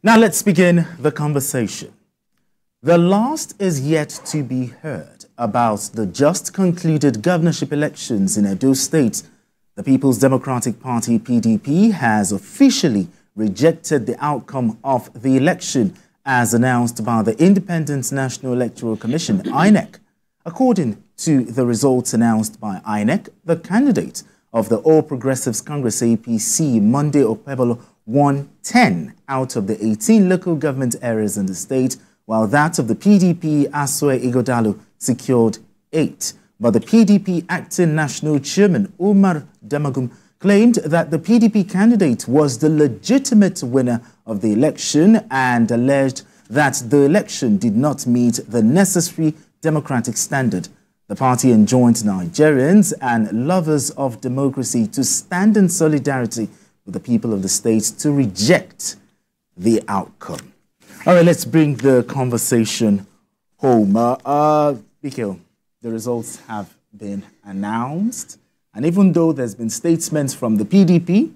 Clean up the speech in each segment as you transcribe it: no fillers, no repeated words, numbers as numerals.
Now let's begin the conversation. The last is yet to be heard about the just concluded governorship elections in Edo State. The People's Democratic Party, PDP, has officially rejected the outcome of the election as announced by the Independent National Electoral Commission, INEC. According to the results announced by INEC, the candidate of the All Progressives Congress APC, Monday Okpebolo, won 10 out of the 18 local government areas in the state, while that of the PDP, Asue Igodalo, secured 8. But the PDP acting national chairman, Umar Damagum, claimed that the PDP candidate was the legitimate winner of the election and alleged that the election did not meet the necessary democratic standard. The party enjoined Nigerians and lovers of democracy to stand in solidarity with the people of the state to reject the outcome. All right, let's bring the conversation home. Bikil, the results have been announced. And even though there's been statements from the PDP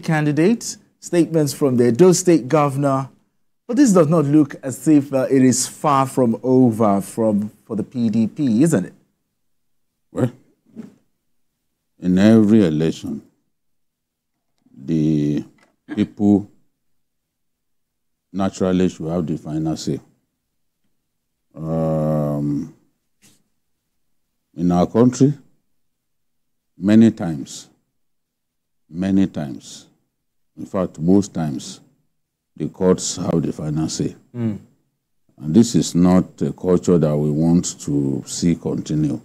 candidate, statements from the Edo State Governor, but this does not look as if it is far from over for the PDP, isn't it? Well, in every election, the people naturally should have the final say. In our country, many times, in fact, most times, the courts have the final say. And this is not a culture that we want to see continue.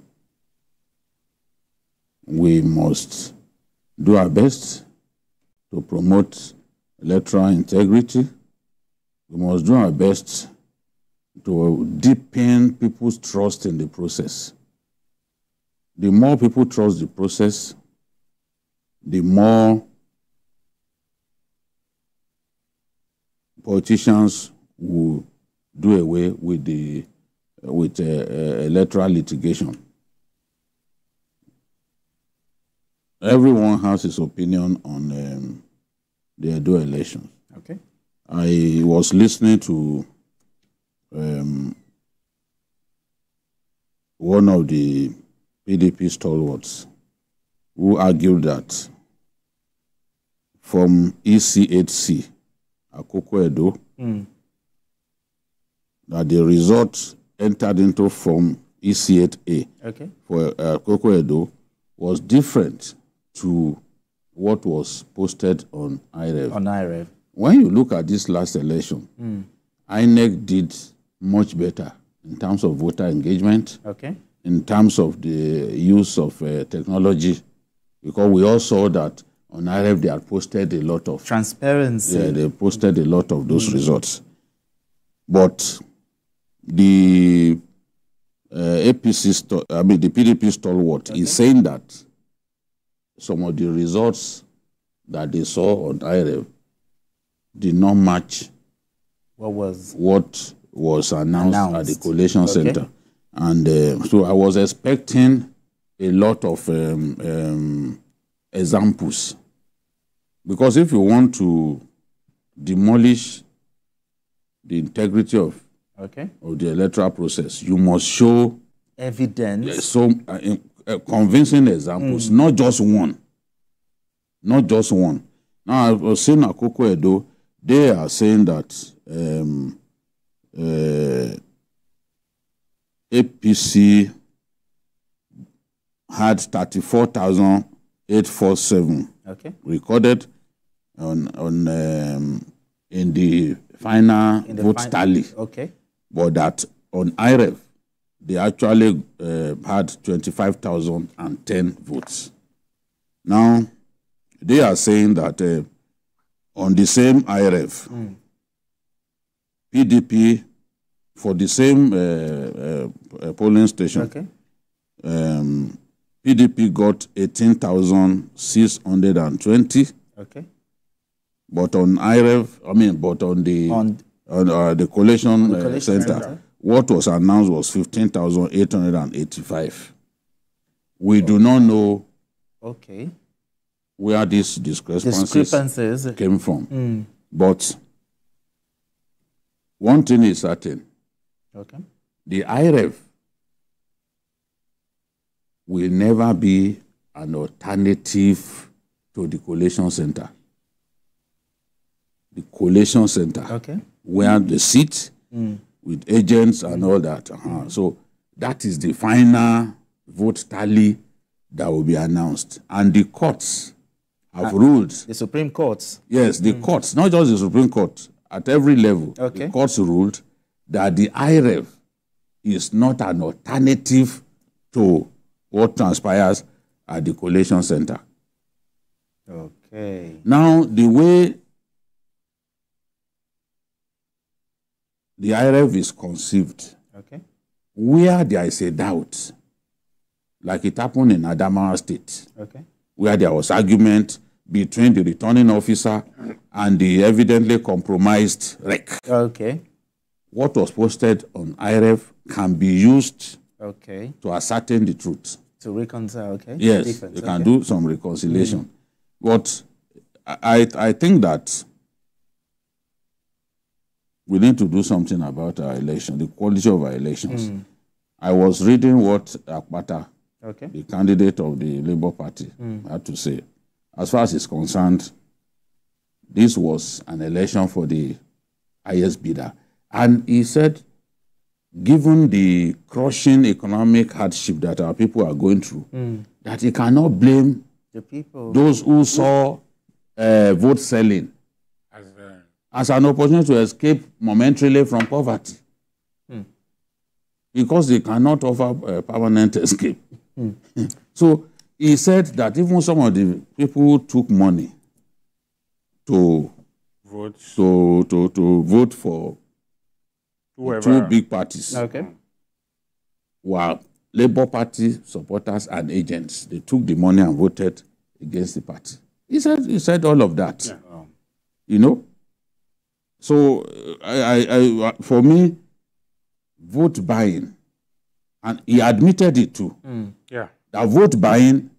We must do our best to promote electoral integrity. We must do our best to deepen people's trust in the process. The more people trust the process, the more politicians will do away with electoral litigation. Everyone has his opinion on the Edo elections. Okay. I was listening to one of the PDP stalwarts who argued that from EC8C, Akoko Edo, that the result entered into from EC8A for Akoko Edo was different to what was posted on IREV. When you look at this last election, INEC did much better in terms of voter engagement, in terms of the use of technology, because we all saw that on IREV they had posted a lot of transparency. Yeah, they posted a lot of those results. But the the PDP stalwart is saying that some of the results that they saw on IREV did not match what was announced at the collation center. And so I was expecting a lot of examples. Because if you want to demolish the integrity of the electoral process, you must show evidence, some convincing examples, not just one. Not just one. Now, I was saying Akoko Edo, they are saying that APC had 34,847 recorded in the final vote tally. But that on IREV, they actually had 25,010 votes. Now, they are saying that on the same IREV, PDP, for the same polling station, PDP got 18,620. But on IREV, but on the collation center, what was announced was 15,885. We do not know where these discrepancies came from. But one thing is certain. Okay. The IREV will never be an alternative to the collation center. The collation center, okay, where the seat with agents and all that. So that is the final vote tally that will be announced. And the courts have ruled. The Supreme Court? Yes, the courts, not just the Supreme Court, at every level. Okay. The courts ruled that the IREV is not an alternative to what transpires at the collation center. Okay. Now, the way the IREV is conceived, okay, where there is a doubt, like it happened in Adamawa State, okay, where there was argument between the returning officer and the evidently compromised REC. Okay. What was posted on IREV can be used, okay, to ascertain the truth. To reconcile, okay? Yes, you can do some reconciliation. But I think that we need to do something about our election, the quality of our elections. I was reading what Akpata, okay, the candidate of the Labour Party, had to say. As far as he's concerned, this was an election for the highest bidder. And he said, given the crushing economic hardship that our people are going through, that he cannot blame the people, those who saw vote selling as an opportunity to escape momentarily from poverty. Because they cannot offer permanent escape. So he said that even some of the people who took money to vote, to vote for two big parties, okay, were Labour Party supporters and agents. They took the money and voted against the party. He said all of that. Yeah. You know? So for me, vote buying, and he admitted it too. Yeah. That vote buying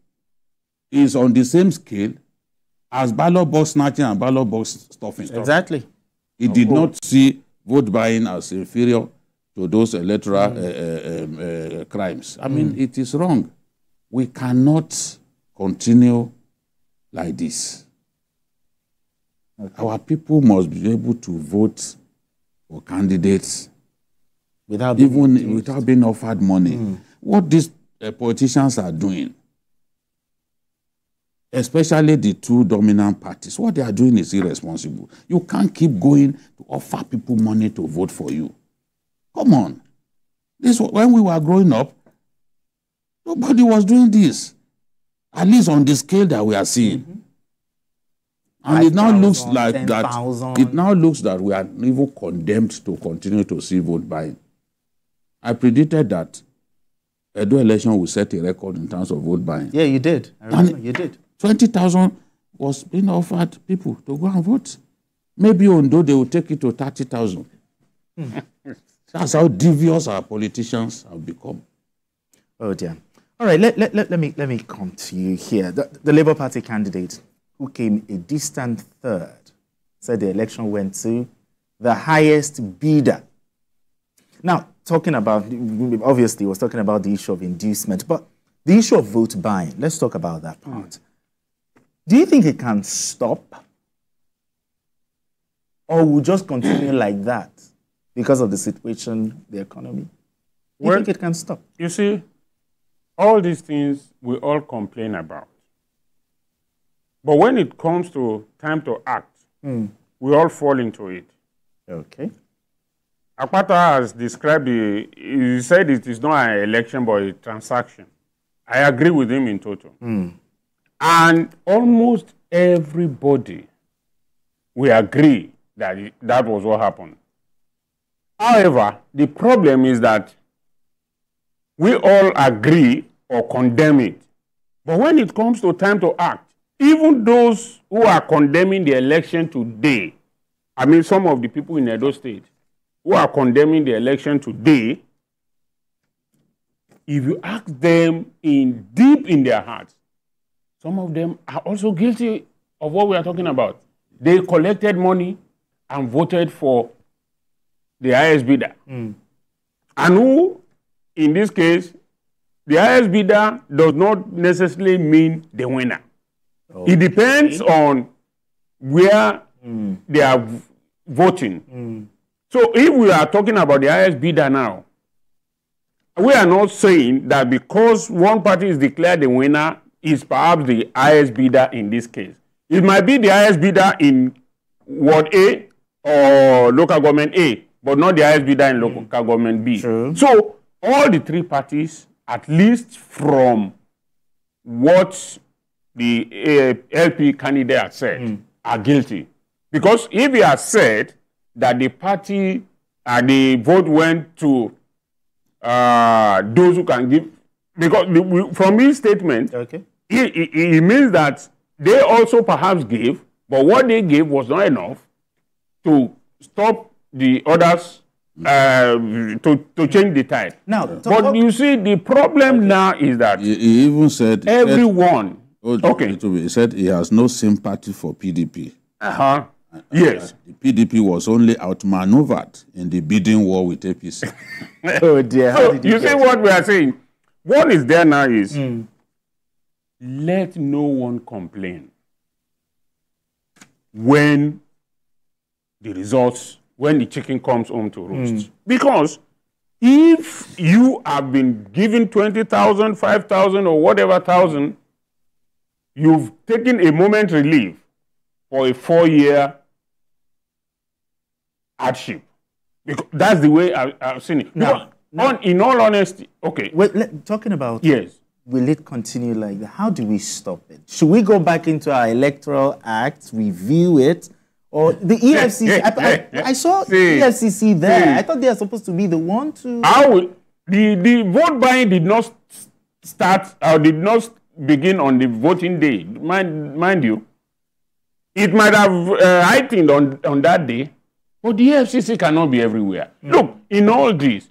is on the same scale as ballot box snatching and ballot box stuffing. Exactly. He did not see vote buying as inferior to those electoral crimes. I mean, it is wrong. We cannot continue like this. Okay. Our people must be able to vote for candidates without being offered money. What these politicians are doing, especially the two dominant parties, what they are doing is irresponsible. You can't keep going to offer people money to vote for you. Come on. When we were growing up, nobody was doing this, at least on the scale that we are seeing. And it now looks like 10, that 000. It now looks that we are even condemned to continue to see vote buying. I predicted that Edo election will set a record in terms of vote buying. Yeah, you did. I remember you did. 20,000 was being offered people to go and vote. Maybe Ondo, they will take it to 30,000. That's how devious our politicians have become. Oh dear. All right, let me come to you here. The Labour Party candidate who came a distant third said the election went to the highest bidder. Now, talking about, obviously, was talking about the issue of inducement, but the issue of vote buying, let's talk about that part. Do you think it can stop? Or will just continue like that because of the situation, the economy? Do you think it can stop? You see, all these things we all complain about. But when it comes to time to act, we all fall into it. Okay. Akpata has described he said it is not an election but a transaction. I agree with him in total. And almost everybody, we agree that that was what happened. However, the problem is that we all agree or condemn it. But when it comes to time to act, even those who are condemning the election today, I mean some of the people in Edo State who are condemning the election today, if you ask them deep in their hearts, some of them are also guilty of what we are talking about. They collected money and voted for the highest bidder. And who, in this case, the highest bidder does not necessarily mean the winner. Okay. It depends on where they are voting. So if we are talking about the highest bidder now, we are not saying that because one party is declared the winner is perhaps the highest bidder in this case. It might be the highest bidder in Ward A or local government A, but not the highest bidder in local government B. True. So all the three parties, at least from what the LP candidate has said, are guilty. Because if he has said that the party, the vote went to those who can give, because from his statement, it means that they also perhaps gave, but what they gave was not enough to stop the others to change the tide. Now, but you see, the problem now is that he even said everyone. He said he has no sympathy for PDP. Yes. The PDP was only outmaneuvered in the bidding war with APC. Oh dear. So you see what we are saying? What is there now is let no one complain when the results, when the chicken comes home to roost. Because if you have been given 20,000, 5,000 or whatever thousand, you've taken a moment relief for a 4-year hardship. Because that's the way I've seen it. Now, in all honesty, talking about yes, will it continue like that? How do we stop it? Should we go back into our Electoral Act, review it, or the EFCC? I saw the EFCC there. I thought they are supposed to be the one to. The vote buying did not start or did not begin on the voting day. Mind you, it might have heightened on that day, but the EFCC cannot be everywhere. Look, in all this,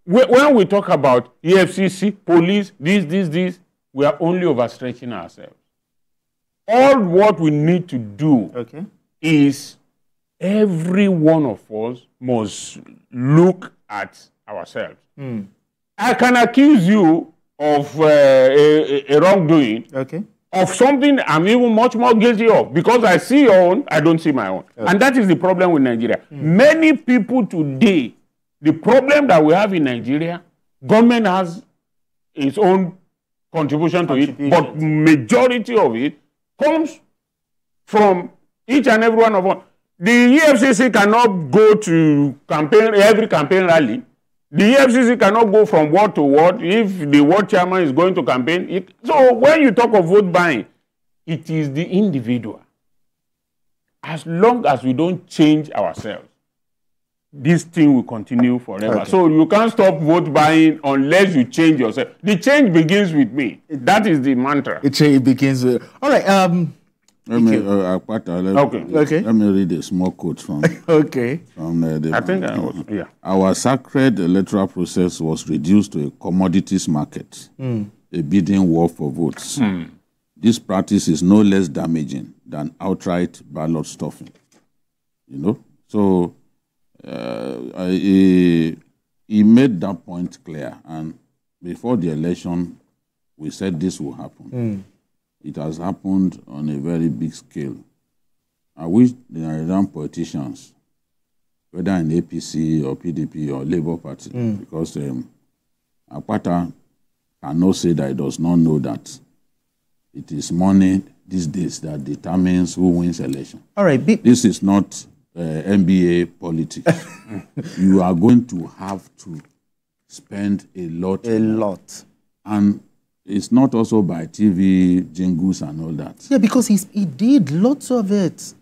when we talk about EFCC, police, this, we are only overstretching ourselves. All what we need to do is every one of us must look at ourselves. I can accuse you of a wrongdoing, of something I'm even much more guilty of, because I see your own, I don't see my own. And that is the problem with Nigeria. Many people today, the problem that we have in Nigeria, government has its own contribution to it, but majority of it comes from each and every one of us. The EFCC cannot go to every campaign rally. The EFCC cannot go from ward to ward if the ward chairman is going to campaign. So when you talk of vote buying, it is the individual. As long as we don't change ourselves, this thing will continue forever. So you can't stop vote buying unless you change yourself. The change begins with me. That is the mantra. It begins with... All right. Let me read a small quote from... from Our sacred electoral process was reduced to a commodities market, a bidding war for votes. This practice is no less damaging than outright ballot stuffing. So... he made that point clear, and before the election, we said this will happen. It has happened on a very big scale. I wish the Nigerian politicians, whether in APC or PDP or Labour Party, because Akpata cannot say that he does not know that it is money these days that determines who wins election. All right, this is not NBA politics. You are going to have to spend a lot. And it's not also by TV jingles and all that. Yeah, because he did lots of it.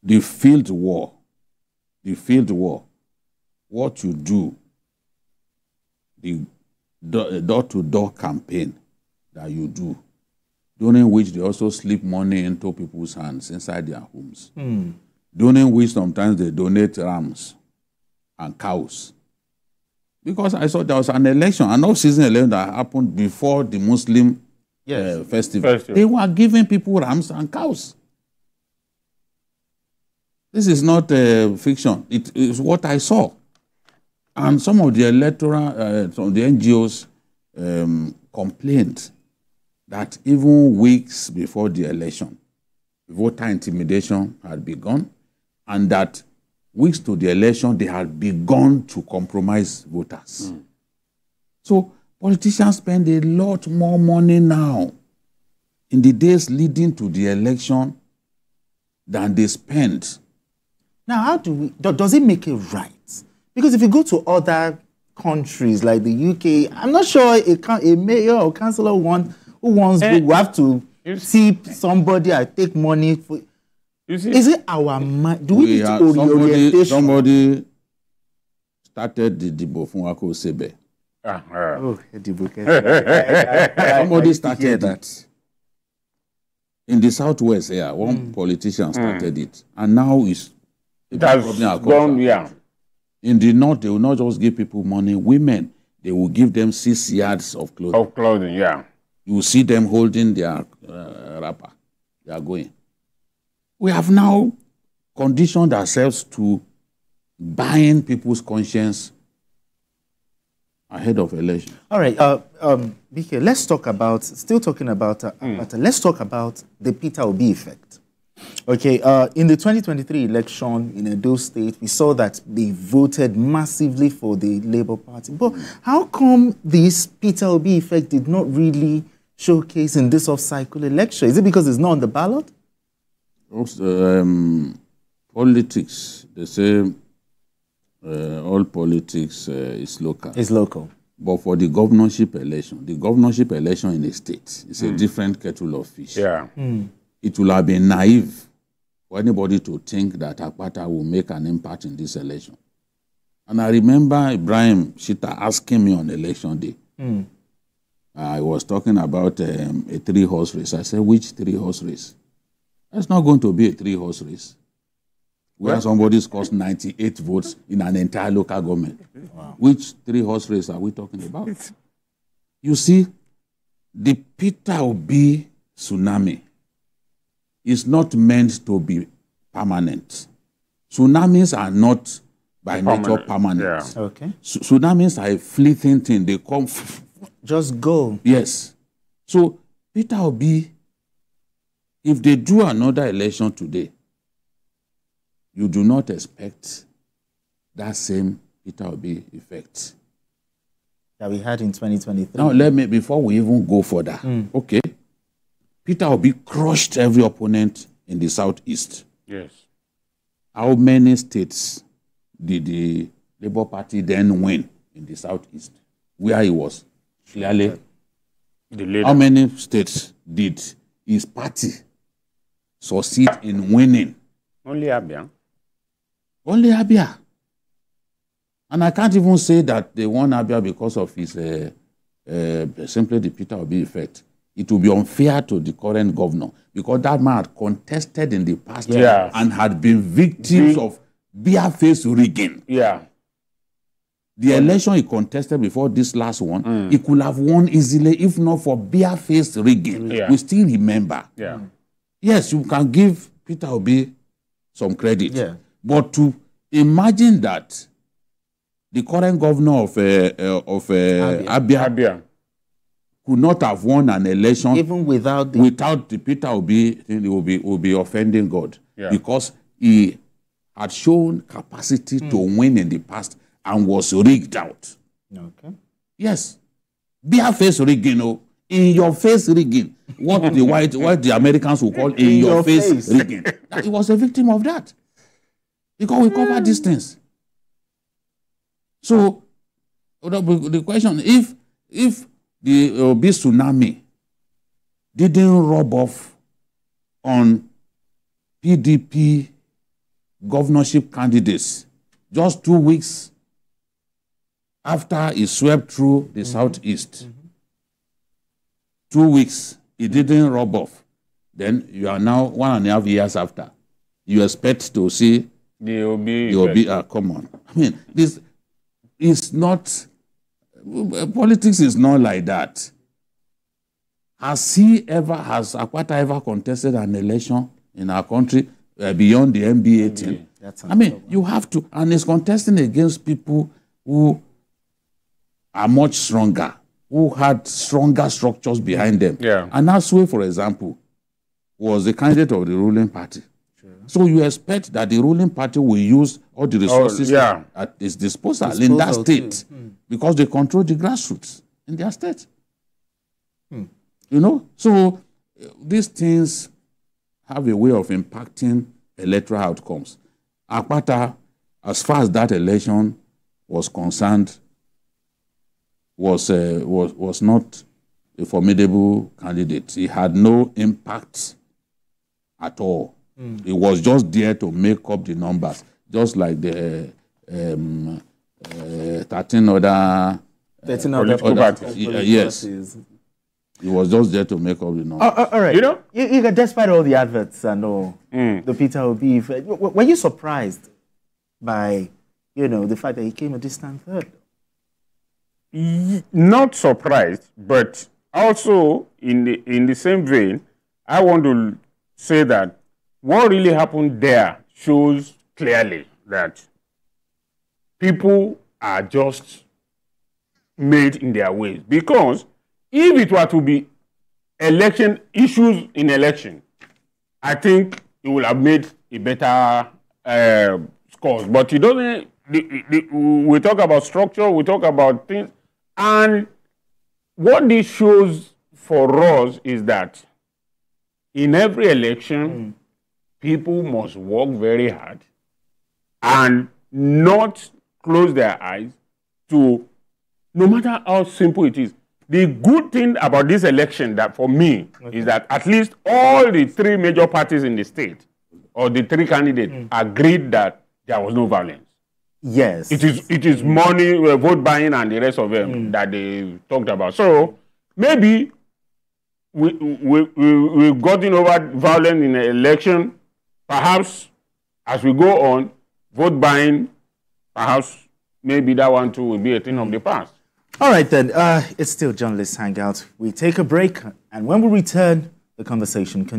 The field war, what you do, the door-to-door campaign that you do, during which they also slip money into people's hands inside their homes. During which sometimes they donate rams and cows. Because I saw there was an election, an off-season election that happened before the Muslim festival. They were giving people rams and cows. This is not fiction. It is what I saw. And some of the electoral, some of the NGOs complained that even weeks before the election, voter intimidation had begun, and that weeks to the election, they had begun to compromise voters. So politicians spend a lot more money now in the days leading to the election than they spend. Now, how do we, does it make it right? Because if you go to other countries like the UK, I'm not sure a mayor or councillor who have to tip somebody and take money for. Is it our mind? Do we need to orientation? Somebody started the Dibo Funwako Sebe. Somebody started that. In the southwest here, one politician started it. And now it's gone, yeah. In the north, they will not just give people money. Women, they will give them 6 yards of clothing. Of clothing, yeah. You will see them holding their wrapper. They are going. We have now conditioned ourselves to buying people's conscience ahead of election. All right, BK, let's talk about, still talking about, let's talk about the Peter Obi effect. Okay, in the 2023 election in Edo State, we saw that they voted massively for the Labour Party. But how come this Peter Obi effect did not really showcase in this off-cycle election? Is it because it's not on the ballot? Politics, they say all politics is local. It's local. But for the governorship election in a state is a different kettle of fish. Yeah. It will have been naive for anybody to think that Akpata will make an impact in this election. And I remember Ibrahim Shita asking me on election day. I was talking about a 3-horse race. I said, which 3-horse race? That's not going to be a 3-horse race where somebody scores 98 votes in an entire local government. Wow. Which 3-horse race are we talking about? You see, the Peter Obi tsunami is not meant to be permanent. Tsunamis are not by nature permanent. Yeah. Okay. Tsunamis are a fleeting thing. They come. Just go. Yes. So Peter Obi, if they do another election today, you do not expect that same Peter Obi effect that we had in 2023. Now, before we even go further, okay, Peter Obi crushed every opponent in the southeast. Yes. How many states did the Labour Party then win in the southeast, where he was clearly the leader? How many states did his party succeed in winning? Only Abia. Only Abia. And I can't even say that they won Abia because of his simply the Peter Obi effect. It will be unfair to the current governor because that man had contested in the past and had been victims of bare-faced rigging. Yeah. The election he contested before this last one, he could have won easily if not for bare-faced rigging. Yeah. We still remember. Yeah. Yes, you can give Peter Obi some credit. Yeah. But to imagine that the current governor of Abia could not have won an election even without the Peter Obi, it will be offending God. Yeah. Because he had shown capacity to win in the past and was rigged out. Okay. Yes. Bare-face rigging, in your face rigging. What the Americans will call in your face rigging. He was a victim of that. Because we cover these things. So the question, if the Obi tsunami didn't rub off on PDP governorship candidates just 2 weeks after he swept through the southeast, 2 weeks, it didn't rub off. Then you are now 1.5 years after. You expect to see the Obi. Come on. I mean, this is not, politics is not like that. has Akpata ever contested an election in our country beyond the NBA team? I mean, you have to, and he's contesting against people who are much stronger, who had stronger structures behind them. Yeah. And Asue, for example, was the candidate of the ruling party. Sure. So you expect that the ruling party will use all the resources at its disposal in that state because they control the grassroots in their state. You know, so these things have a way of impacting electoral outcomes. Akpata, as far as that election was concerned, was not a formidable candidate. He had no impact at all. He was just there to make up the numbers, just like the 13 other political parties. Yes. He was just there to make up the numbers. All right. You know? You despite all the adverts and all, the Peter Obi, were you surprised by, the fact that he came a distant third? Not surprised, but also in the same vein, I want to say that what really happened there shows clearly that people are just made in their ways. Because if it were to be election issues in election, I think it would have made a better scores. But it doesn't. We talk about structure, we talk about things, and what this shows for us is that in every election, people must work very hard and not close their eyes to, no matter how simple it is. The good thing about this election, that for me, is that at least all the three major parties in the state, or the three candidates, agreed that there was no violence. Yes. It is money, vote buying, and the rest of them that they talked about. So maybe we've gotten over violence in the election. Perhaps as we go on, vote buying, perhaps maybe that one too will be a thing of the past. All right then, it's still Journalists Hangout. We take a break, and when we return, the conversation continues.